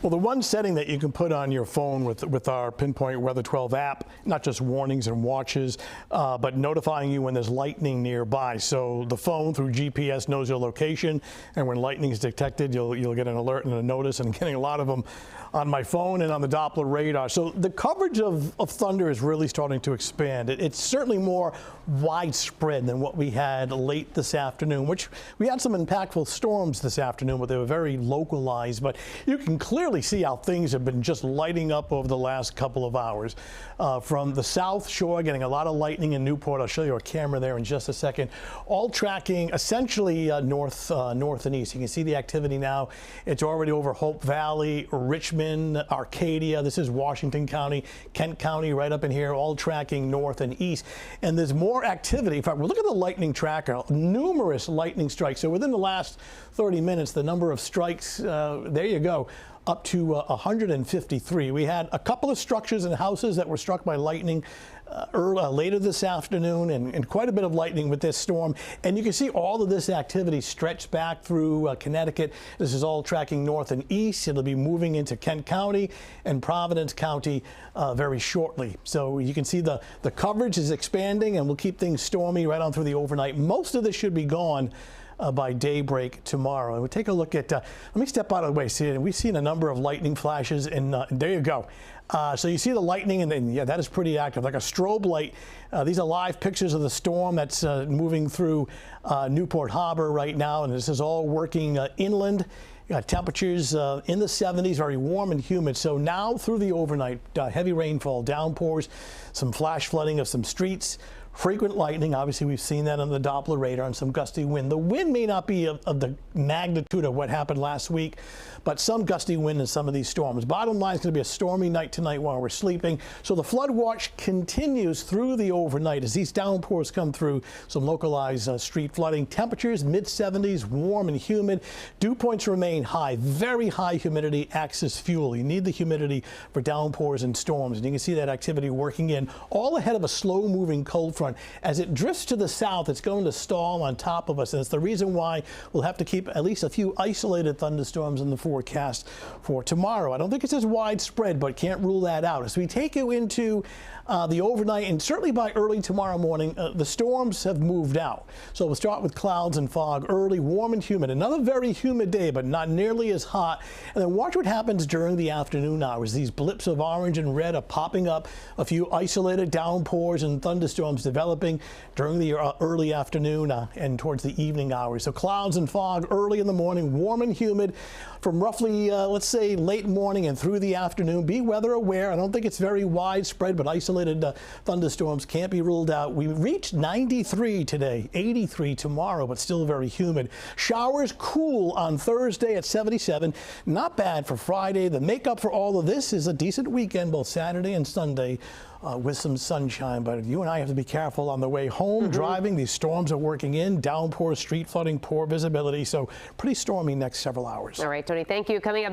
Well, the one setting that you can put on your phone with our Pinpoint Weather 12 app, not just warnings and watches, but notifying you when there's lightning nearby. So the phone through GPS knows your location, and when lightning is detected, you'll get an alert and a notice. And I'm getting a lot of them on my phone and on the Doppler radar. So the coverage of thunder is really starting to expand. It's certainly more widespread than what we had late this afternoon, which we had some impactful storms this afternoon, but they were very localized. But you can clearly see how things have been just lighting up over the last couple of hours. From the South Shore, getting a lot of lightning in Newport. I'll show you a camera there in just a second. All tracking essentially north and east. You can see the activity now. It's already over Hope Valley, Richmond, Arcadia. This is Washington County, Kent County, right up in here, all tracking north and east. And there's more activity. In fact, we'll look at the lightning tracker. Numerous lightning strikes. So within the last 30 minutes, the number of strikes, there you go, up to 153. We had a couple of structures and houses that were struck by lightning later this afternoon, and quite a bit of lightning with this storm. And you can see all of this activity stretched back through Connecticut. This is all tracking north and east. It'll be moving into Kent County and Providence County very shortly. So you can see the coverage is expanding, and we'll keep things stormy right on through the overnight. Most of this should be gone by daybreak tomorrow. And we'll take a look at, let me step out of the way. See, we've seen a number of lightning flashes, and there you go. So you see the lightning, and then, yeah, that is pretty active, like a strobe light. These are live pictures of the storm that's moving through Newport Harbor right now, and this is all working inland. Temperatures in the 70s, very warm and humid. So now through the overnight, heavy rainfall, downpours, some flash flooding of some streets, frequent lightning. Obviously, we've seen that on the Doppler radar, and some gusty wind. The wind may not be of the magnitude of what happened last week, but some gusty wind in some of these storms. Bottom line is going to be a stormy night tonight while we're sleeping. So the flood watch continues through the overnight as these downpours come through. Some localized street flooding. Temperatures mid-70s, warm and humid. Dew points remain high. Very high humidity acts as fuel. You need the humidity for downpours and storms, and you can see that activity working in all ahead of a slow-moving cold front. As it drifts to the south, it's going to stall on top of us, and it's the reason why we'll have to keep at least a few isolated thunderstorms in the forecast for tomorrow. I don't think it's as widespread, but can't rule that out. As we take you into the overnight, and certainly by early tomorrow morning, the storms have moved out. So we'll start with clouds and fog early, warm and humid. Another very humid day, but not nearly as hot. And then watch what happens during the afternoon hours. These blips of orange and red are popping up. A few isolated downpours and thunderstorms developing during the early afternoon and towards the evening hours. So clouds and fog early in the morning, warm and humid from roughly, let's say, late morning and through the afternoon. Be weather aware. I don't think it's very widespread, but isolated thunderstorms can't be ruled out. We reached 93 today, 83 tomorrow, but still very humid. Showers cool on Thursday at 77. Not bad for Friday. The makeup for all of this is a decent weekend, both Saturday and Sunday, with some sunshine. But you and I have to be careful on the way home driving. These storms are working in. Downpours, street flooding, poor visibility. So pretty stormy next several hours. All right, Tony, thank you. Coming up.